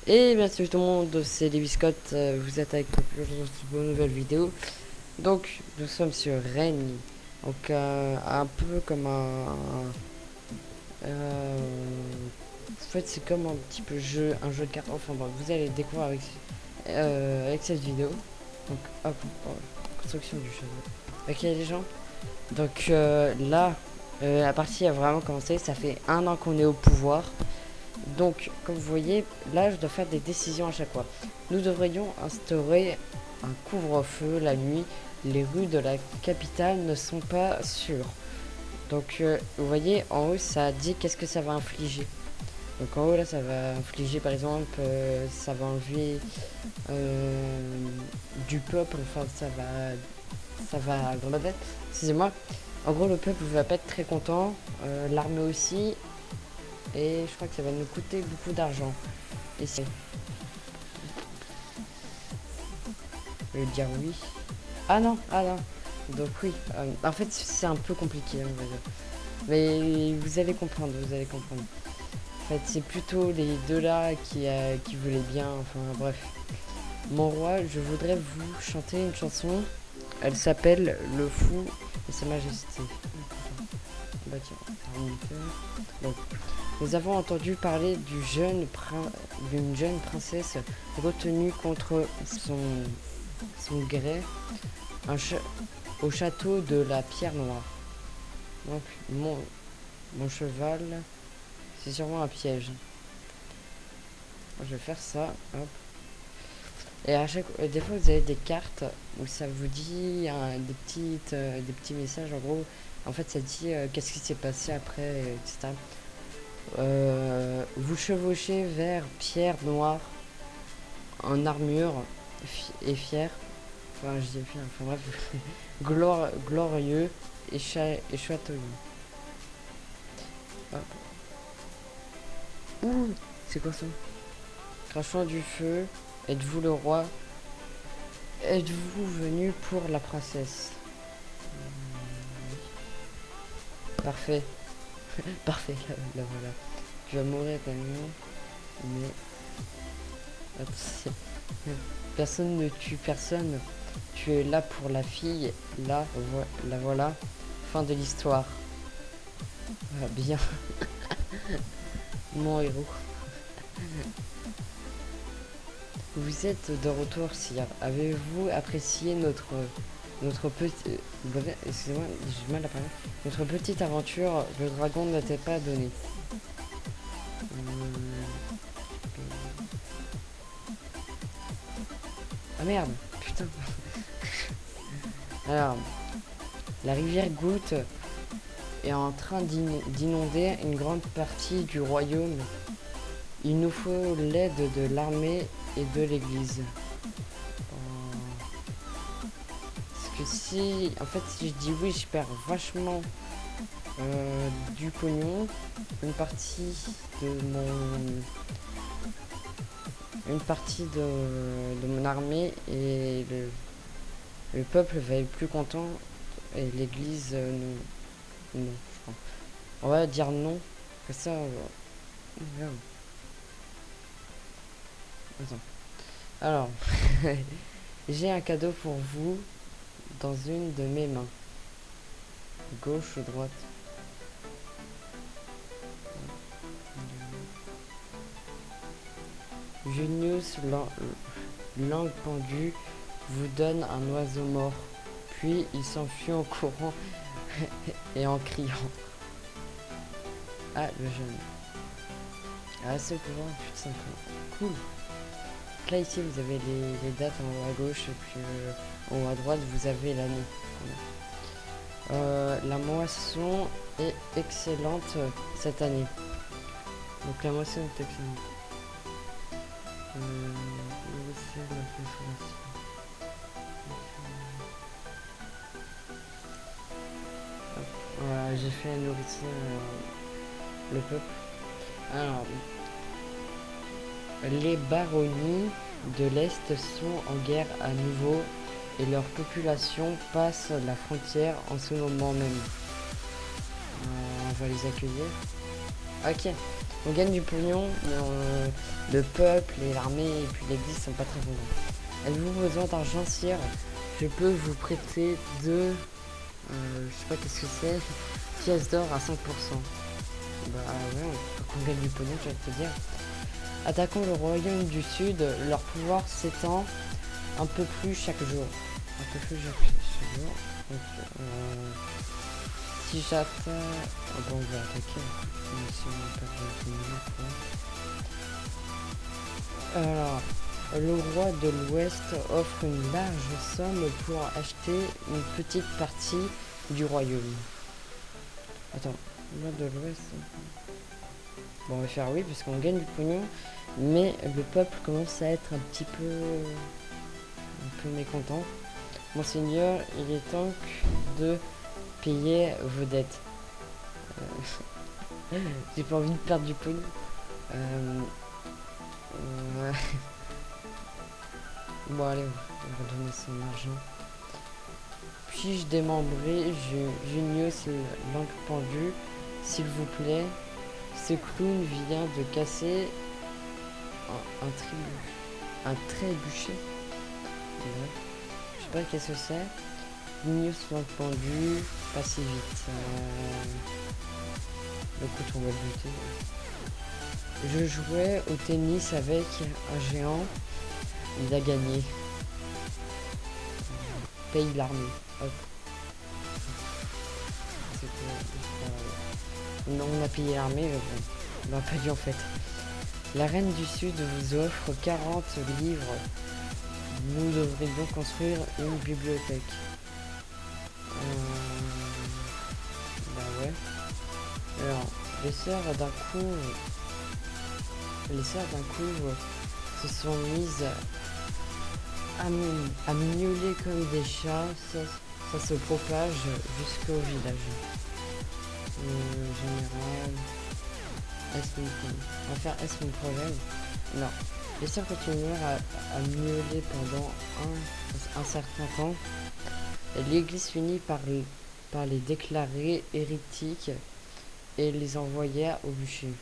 Et bien sûr tout le monde, c'est Lewis Scott, vous êtes avec une nouvelle vidéo. Donc nous sommes sur Rennes, donc un peu comme en fait c'est comme un petit peu un jeu de cartes, enfin bon, vous allez le découvrir avec cette vidéo. Donc hop, construction du château. Ok les gens, donc là la partie a vraiment commencé, ça fait un an qu'on est au pouvoir. Donc, comme vous voyez, là, je dois faire des décisions à chaque fois. Nous devrions instaurer un couvre-feu la nuit. Les rues de la capitale ne sont pas sûres. Donc, vous voyez, en haut, ça dit qu'est-ce que ça va infliger. Donc, en haut, là, ça va infliger, par exemple, ça va enlever du peuple. Enfin, ça va. Excusez-moi. En gros, le peuple va pas être très content. L'armée aussi. Et je crois que ça va nous coûter beaucoup d'argent. Et c'est. Je vais dire oui. Ah non, ah non. Donc oui. En fait, c'est un peu compliqué, on va dire. Mais vous allez comprendre, vous allez comprendre. En fait, c'est plutôt les deux là qui voulaient bien. Enfin, bref. Mon roi, je voudrais vous chanter une chanson. Elle s'appelle Le Fou et Sa Majesté. Bah tiens, donc, nous avons entendu parler d'une jeune princesse retenue contre son gré au château de la Pierre Noire. Donc, mon cheval, c'est sûrement un piège. Je vais faire ça. Hop. Et des fois, vous avez des cartes où ça vous dit des petits messages. En gros, en fait, ça dit qu'est-ce qui s'est passé après, etc. Vous chevauchez vers Pierre Noire en armure et fier. Enfin, je dis fier, enfin bref. Glorieux et château. Hop. Ouh, c'est quoi ça? Crachant du feu, êtes-vous le roi? Êtes-vous venu pour la princesse? Parfait. Parfait, là voilà. Tu vas mourir tellement, mais personne ne tue personne. Tu es là pour la fille. Là, la voilà. Fin de l'histoire. Ah, bien. Mon héros. Vous êtes de retour, Sire. Avez-vous apprécié notre petit... Excusez-moi, j'ai mal à parler. Notre petite aventure, le dragon ne t'est pas donné. Ah merde, putain. Alors, la rivière Goutte est en train d'inonder une grande partie du royaume. Il nous faut l'aide de l'armée et de l'église. Parce que si... En fait, si je dis oui, je perds vachement du pognon. Une partie de mon armée et le peuple va être plus content et l'église non, je crois. On va dire non. Que ça. Merde. Attends. Alors, j'ai un cadeau pour vous dans une de mes mains. Gauche ou droite? Junius, langue pendue, vous donne un oiseau mort. Puis il s'enfuit en courant et en criant. Ah, le jeune. Ah, c'est pouvoir, plus de 5 ans. Cool. Là, ici, vous avez les dates en haut à gauche, et puis en haut à droite, vous avez l'année. La moisson est excellente cette année. Donc, la moisson est excellente. Voilà, j'ai fait nourrir le peuple. Alors, les baronnies de l'Est sont en guerre à nouveau et leur population passe la frontière en ce moment même. On va les accueillir. Ok. On gagne du pognon, mais le peuple et l'armée et puis l'église sont pas très contents. Avez-vous besoin d'argent, sire? Je peux vous prêter deux... je sais pas qu'est-ce que c'est. Pièces d'or à 5%. Bah ouais, on gagne du pognon, je vais te dire. Attaquons le royaume du sud. Leur pouvoir s'étend un peu plus chaque jour. Un peu plus chaque jour. Donc, si j'attaque... Oh bon, on va attaquer. Alors, le roi de l'Ouest offre une large somme pour acheter une petite partie du royaume. Attends, le roi de l'Ouest... Bon, on va faire oui parce qu'on gagne du pognon, mais le peuple commence à être un peu mécontent. Monseigneur, il est temps de payer vos dettes. J'ai pas envie de perdre du pognon. Bon allez, on va donner son argent. Puis-je démembrer Junius langue pendue, s'il vous plaît. Ce clown vient de casser un trébuchet. Ouais. Je sais pas qu'est-ce que c'est. Junius langue pendue, pas si vite. Écoute, on va buter. Je jouais au tennis avec un géant. Il a gagné. Paye l'armée. Hop. Non, on a payé l'armée, mais bon. On n'a pas dû en fait. La reine du Sud vous offre 40 livres. Nous devrions construire une bibliothèque. Bah ouais. Alors, les sœurs d'un coup se sont mises à miauler comme des chats. Ça se propage jusqu'au village. Général. On va faire est-ce mon problème? Non. Les sœurs continuèrent à miauler pendant un certain temps. L'église finit par les déclarer hérétiques et les envoya au bûcher.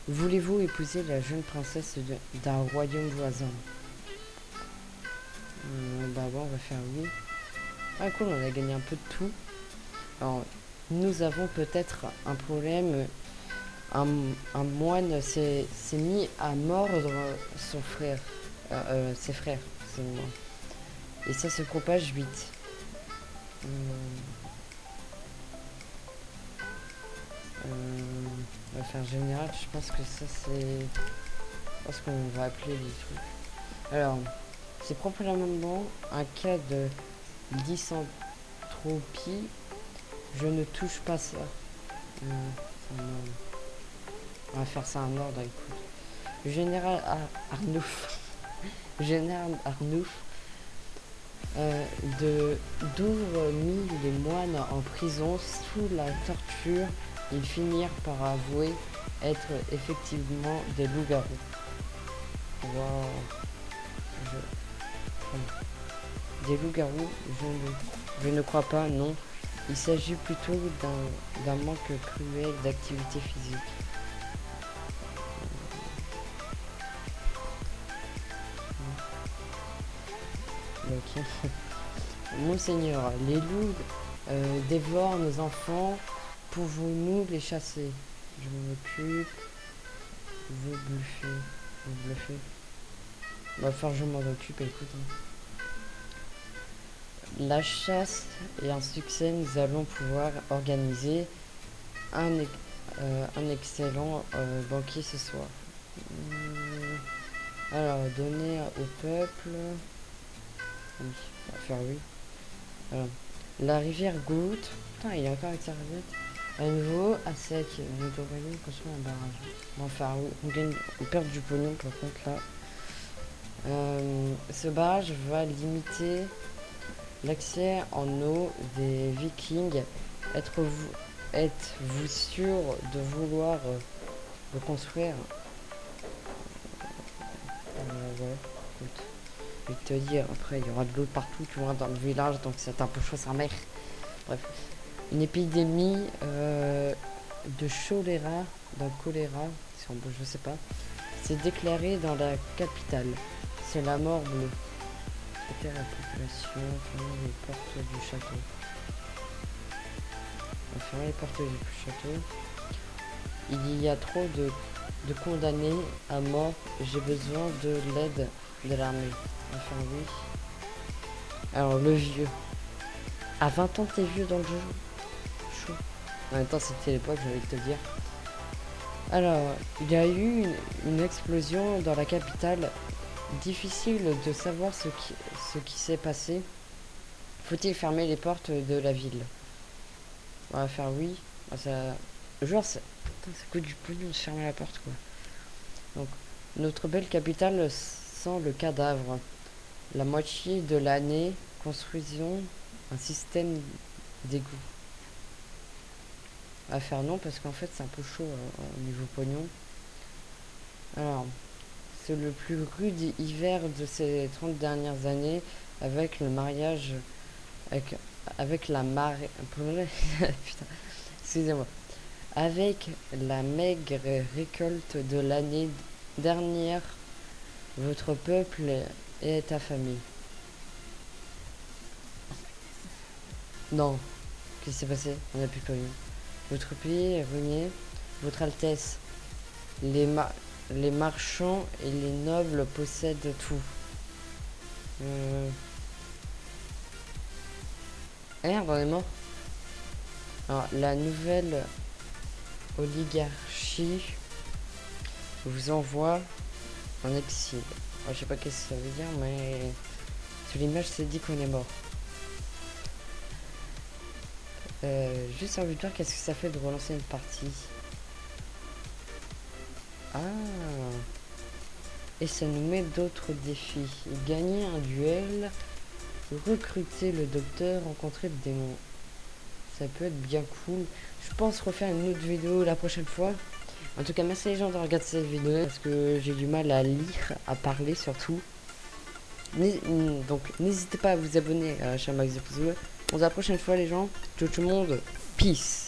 Voulez-vous épouser la jeune princesse d'un royaume voisin? Bah bon, on va faire oui. Ah cool, on a gagné un peu de tout. Alors, nous avons peut-être un problème. Un moine s'est mis à mordre son frère. Ses frères. Et ça se propage vite. On va faire général, je pense que ça c'est... Je pense qu'on va appeler les trucs. Alors, c'est probablement un cas de lysanthropie. Je ne touche pas ça. On va faire ça en ordre, écoute. Le général Arnouf. Général Arnouf d'ouvre mis les moines en prison sous la torture. Ils finirent par avouer être effectivement des loups-garous. Wow. Des loups-garous, je ne crois pas, non. Il s'agit plutôt d'un manque cruel d'activité physique. Ok. Monseigneur, les loups dévorent nos enfants. Pouvons-nous les chasser? Je m'en occupe. Vous bluffez. Va falloir que je m'en occupe, écoute. La chasse est un succès, nous allons pouvoir organiser un excellent banquet ce soir. Alors, donner au peuple... Oui, on va faire oui. Alors, la rivière goutte. Putain, il est encore avec sa serviette. À nouveau, à sec. Nous devrions construire un barrage. On va faire oui. On perd du pognon par contre là. Ce barrage va limiter l'accès en eau des Vikings. Êtes-vous sûr de vouloir le construire? Ouais, écoute. Je vais te dire, après il y aura de l'eau partout, tu vois, dans le village, donc c'est un peu chaud sa mère. Bref. Une épidémie de choléra, d'un choléra, je sais pas, s'est déclaré dans la capitale. C'est la mort bleue. C'était la population, fermer les portes du château. On va fermer les portes du château. Il y a trop de condamnés à mort. J'ai besoin de l'aide de l'armée. On va faire oui. Alors le vieux. À 20 ans t'es vieux dans le jeu. Chaud. En même temps c'était l'époque, j'ai envie de te dire. Alors, il y a eu une explosion dans la capitale. Difficile de savoir ce qui s'est passé. Faut-il fermer les portes de la ville? On va faire oui. Ça, genre, ça coûte du pognon de fermer la porte, quoi. Donc, notre belle capitale sent le cadavre. La moitié de l'année, construisons un système d'égout. On va faire non parce qu'en fait c'est un peu chaud au niveau pognon. Alors, c'est le plus rude hiver de ces 30 dernières années avec le mariage avec la marée. Putain, excusez-moi. Avec la maigre récolte de l'année dernière, votre peuple est affamé. Non. Qu'est-ce qui s'est passé? On n'a plus de pognon. Votre pays est ruiné. Votre Altesse, les marchands et les nobles possèdent tout. Merde, on est mort. Alors, la nouvelle oligarchie vous envoie en exil. Alors, je sais pas qu'est-ce que ça veut dire, mais sur l'image, c'est dit qu'on est mort. Juste envie de voir qu'est-ce que ça fait de relancer une partie. Ah. Et ça nous met d'autres défis. Gagner un duel, recruter le docteur, rencontrer le démon. Ça peut être bien cool. Je pense refaire une autre vidéo la prochaine fois. En tout cas, merci les gens de regarder cette vidéo parce que j'ai du mal à lire, à parler surtout. Donc n'hésitez pas à vous abonner à la chaîne Max de Pouce Bleu. On se voit la prochaine fois les gens. Ciao tout le monde. Peace.